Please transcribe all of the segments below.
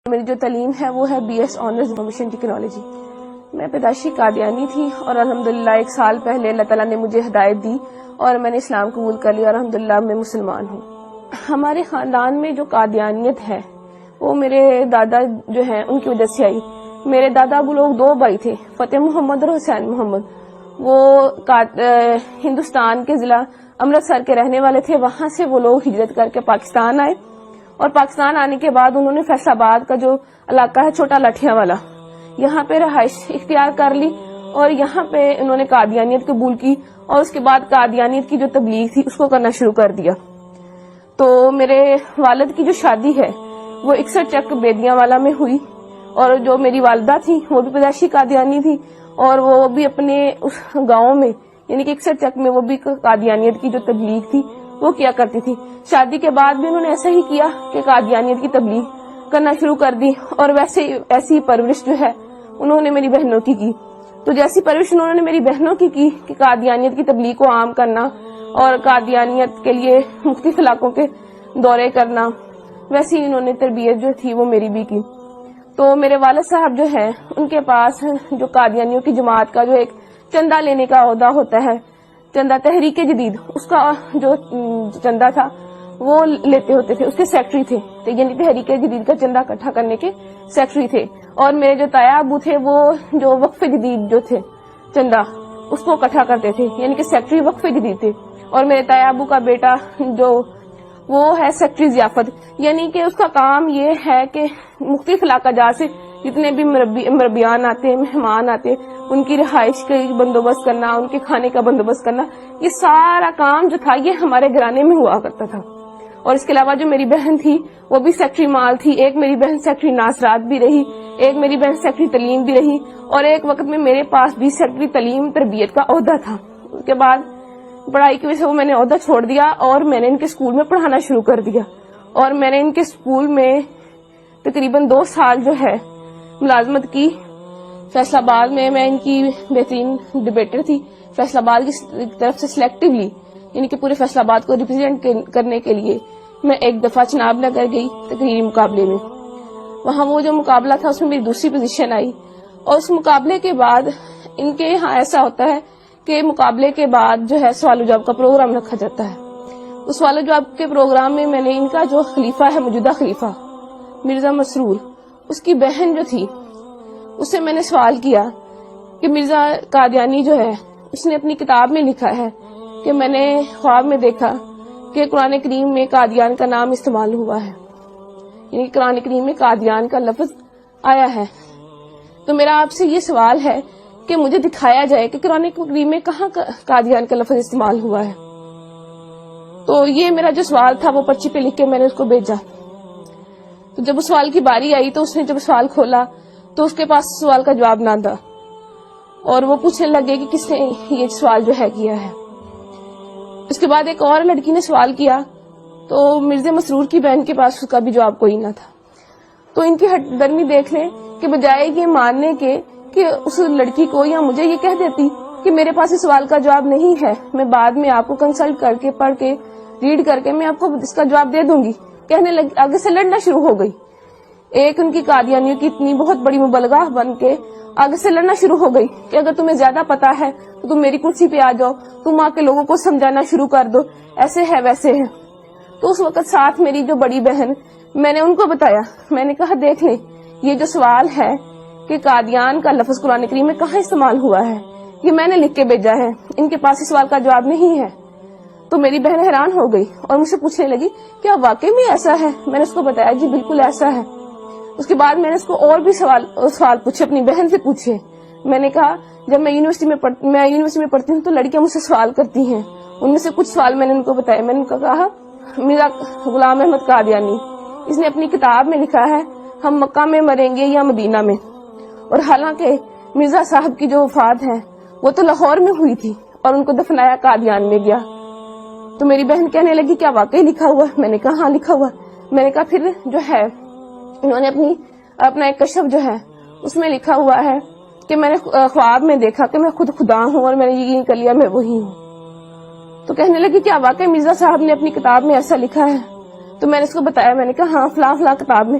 میری جو تعلیم ہے وہ ہے BS آنرز انفارمیشن ٹیکنالوجی. میں پیدائشی قادیانی تھی اور الحمدللہ 1 سال پہلے اللہ تعالیٰ نے مجھے ہدایت دی اور میں نے اسلام قبول کر لیا اور الحمدللہ میں مسلمان ہوں. ہمارے خاندان میں جو قادیانیت ہے وہ میرے دادا جو ہیں ان کی وجہ سے آئی. میرے دادا وہ لوگ 2 بھائی تھے, فتح محمد اور حسین محمد. وہ ہندوستان کے ضلع امرتسر کے رہنے والے تھے. وہاں سے وہ لوگ ہجرت کر کے پاکستان آئے اور پاکستان آنے کے بعد انہوں نے فیصل آباد کا جو علاقہ ہے چھوٹا لٹھیاں والا, یہاں پہ رہائش اختیار کر لی اور یہاں پہ انہوں نے قادیانیت قبول کی اور اس کے بعد قادیانیت کی جو تبلیغ تھی اس کو کرنا شروع کر دیا. تو میرے والد کی جو شادی ہے وہ 61 چک بیدیاں والا میں ہوئی اور جو میری والدہ تھی وہ بھی پیدائشی قادیانی تھی اور وہ بھی اپنے اس گاؤں میں یعنی کہ 61 چک میں وہ بھی قادیانیت کی جو تبلیغ تھی وہ کیا کرتی تھی. شادی کے بعد بھی انہوں نے ایسا ہی کیا کہ قادیانیت کی تبلیغ کرنا شروع کر دی اور ایسی پرورش جو ہے انہوں نے میری بہنوں کی کی. تو جیسی پرورش انہوں نے میری بہنوں کی کہ قادیانیت کی تبلیغ کو عام کرنا اور قادیانیت کے لیے مختلف علاقوں کے دورے کرنا, ویسی انہوں نے تربیت جو تھی وہ میری بھی کی. تو میرے والد صاحب جو ہے ان کے پاس جو قادیانیوں کی جماعت کا جو ایک چندہ لینے کا عہدہ ہوتا ہے, چندہ تحریک جدید, اس کا جو چندہ تھا وہ لیتے ہوتے تھے, اس کے سیکٹری تھے. یعنی تحریک جدید کا چندہ اکٹھا کرنے کے سیکٹری تھے. اور میرے جو تایا ابو تھے وہ جو وقف جدید جو تھے چندہ اس کو اکٹھا کرتے تھے, یعنی کہ سیکٹری وقف جدید تھے. اور میرے تایا ابو کا بیٹا جو وہ ہے سیکٹری ضیافت, یعنی کہ اس کا کام یہ ہے کہ مختلف علاقہ جات سے جتنے بھی مربیان آتے, مہمان آتے, ان کی رہائش کا بندوبست کرنا, ان کے کھانے کا بندوبست کرنا, یہ سارا کام جو تھا یہ ہمارے گھرانے میں ہوا کرتا تھا. اور اس کے علاوہ جو میری بہن تھی وہ بھی سیکٹری مال تھی. ایک میری بہن سیکٹری ناصرات بھی رہی, ایک میری بہن سیکٹری تعلیم بھی رہی اور ایک وقت میں میرے پاس بھی سیکٹری تعلیم تربیت کا عہدہ تھا. اس کے بعد پڑھائی کی وجہ سے وہ میں نے عہدہ چھوڑ دیا اور میں نے ان کے اسکول میں پڑھانا شروع کر دیا. اور میں نے ان کے اسکول میں تقریباً 2 سال جو ہے ملازمت کی. فیصل آباد میں ان کی بہترین ڈبیٹر تھی. فیصل آباد کی طرف سے سلیکٹیولی یعنی کہ پورے فیصل آباد کو ریپرزینٹ کرنے کے لیے میں ایک دفعہ چناب نگر گئی تقریری مقابلے میں. وہاں وہ جو مقابلہ تھا اس میں میری دوسری پوزیشن آئی. اور اس مقابلے کے بعد ان کے یہاں ایسا ہوتا ہے کہ مقابلے کے بعد جو ہے سوال و جواب کا پروگرام رکھا جاتا ہے. اس سوال و جواب کے پروگرام میں میں نے ان کا جو خلیفہ ہے موجودہ خلیفہ مرزا مسرور, اس کی بہن جو تھی اس سے میں نے سوال کیا کہ مرزا قادیانی جو ہے اس نے اپنی کتاب میں لکھا ہے کہ میں نے خواب میں دیکھا کہ قرآن کریم میں قادیان کا نام استعمال ہوا ہے, یعنی قرآن کریم میں قادیان کا لفظ آیا ہے. تو میرا آپ سے یہ سوال ہے کہ مجھے دکھایا جائے کہ قرآن کریم میں کہاں قادیان کا لفظ استعمال ہوا ہے. تو یہ میرا جو سوال تھا وہ پرچی پہ لکھ کے میں نے اس کو بھیجا. تو جب اس سوال کی باری آئی تو اس نے جب سوال کھولا تو اس کے پاس سوال کا جواب نہ تھا اور وہ پوچھنے لگے کہ کس نے یہ سوال جو ہے کیا ہے. اس کے بعد ایک اور لڑکی نے سوال کیا تو مرزا مسرور کی بہن کے پاس اس کا بھی جواب کوئی نہ تھا. تو ان کی ہٹ درمی دیکھ لیں کہ بجائے یہ ماننے کے کہ اس لڑکی کو یا مجھے یہ کہہ دیتی کہ میرے پاس اس سوال کا جواب نہیں ہے, میں بعد میں آپ کو کنسلٹ کر کے پڑھ کے ریڈ کر کے میں آپ کو اس کا جواب دے دوں گی, کہنے لگی, آگے سے لڑنا شروع ہو گئی. ایک ان کی قادیانیوں کی اتنی بہت بڑی مبلغہ بن کے آگے سے لڑنا شروع ہو گئی کہ اگر تمہیں زیادہ پتا ہے تو تم میری کرسی پہ آ جاؤ, تم آ کے لوگوں کو سمجھانا شروع کر دو, ایسے ہے ویسے ہے. تو اس وقت ساتھ میری جو بڑی بہن, میں نے ان کو بتایا, میں نے کہا دیکھ لیں یہ جو سوال ہے کہ قادیان کا لفظ قرآن کریم میں کہاں استعمال ہوا ہے یہ میں نے لکھ کے بھیجا ہے, ان کے پاس اس سوال کا جواب نہیں ہے. تو میری بہن حیران ہو گئی اور مجھ سے پوچھنے لگی کیا واقعی میں ایسا ہے. میں نے اس کو بتایا جی بالکل ایسا ہے. اس کے بعد میں نے اس کو اور بھی سوال پوچھے, اپنی بہن سے پوچھے. میں نے کہا جب میں یونیورسٹی میں پڑھتی ہوں تو لڑکیاں مجھ سے سوال کرتی ہیں, ان میں سے کچھ سوال میں نے ان کو بتایا. میں نے ان کو کہا میرا غلام احمد قادیانی اس نے اپنی کتاب میں لکھا ہے ہم مکہ میں مریں گے یا مدینہ میں, اور حالانکہ مرزا صاحب کی جو وفات ہے وہ تو لاہور میں ہوئی تھی اور ان کو دفنایا قادیان میں گیا. تو میری بہن کہنے لگی کیا واقعی لکھا ہوا؟ میں نے کہا ہاں لکھا ہوا. میں نے کہا پھر جو ہے انہوں نے اپنا ایک کشف جو ہے اس میں لکھا ہوا ہے کہ میں نے خواب میں دیکھا کہ میں خود خدا ہوں اور میں نے یقین کر لیا میں وہی ہوں. تو کہنے لگی کیا واقعی مرزا صاحب نے اپنی کتاب میں ایسا لکھا ہے؟ تو میں نے اس کو بتایا, میں نے کہا ہاں فلاں فلاں کتاب میں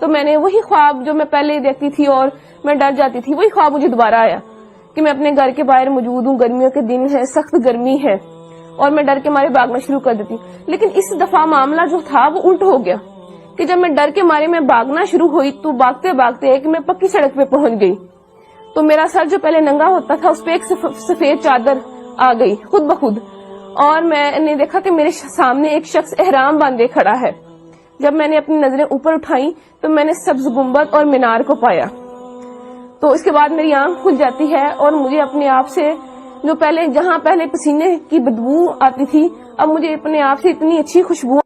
تو میں نے وہی خواب جو میں پہلے دیکھتی تھی اور میں ڈر جاتی تھی، وہی خواب مجھے دوبارہ آیا کہ میں اپنے گھر کے باہر موجود ہوں، گرمیوں کے دن ہے، سخت گرمی ہے اور میں ڈر کے مارے بھاگنا شروع کر دیتی ہوں. لیکن اس دفعہ معاملہ جو تھا وہ الٹ ہو گیا کہ جب میں ڈر کے مارے میں بھاگنا شروع ہوئی تو بھاگتے بھاگتے کہ میں پکی سڑک پہ پہنچ گئی تو میرا سر جو پہلے ننگا ہوتا تھا اس پہ ایک سفید چادر آ گئی خود بخود، اور میں نے دیکھا کہ میرے سامنے ایک شخص احرام باندھے کھڑا ہے. جب میں نے اپنی نظریں اوپر اٹھائیں تو میں نے سبز گنبد اور مینار کو پایا. تو اس کے بعد میری آنکھ کھل جاتی ہے اور مجھے اپنے آپ سے جو جہاں پہلے پسینے کی بدبو آتی تھی، اب مجھے اپنے آپ سے اتنی اچھی خوشبو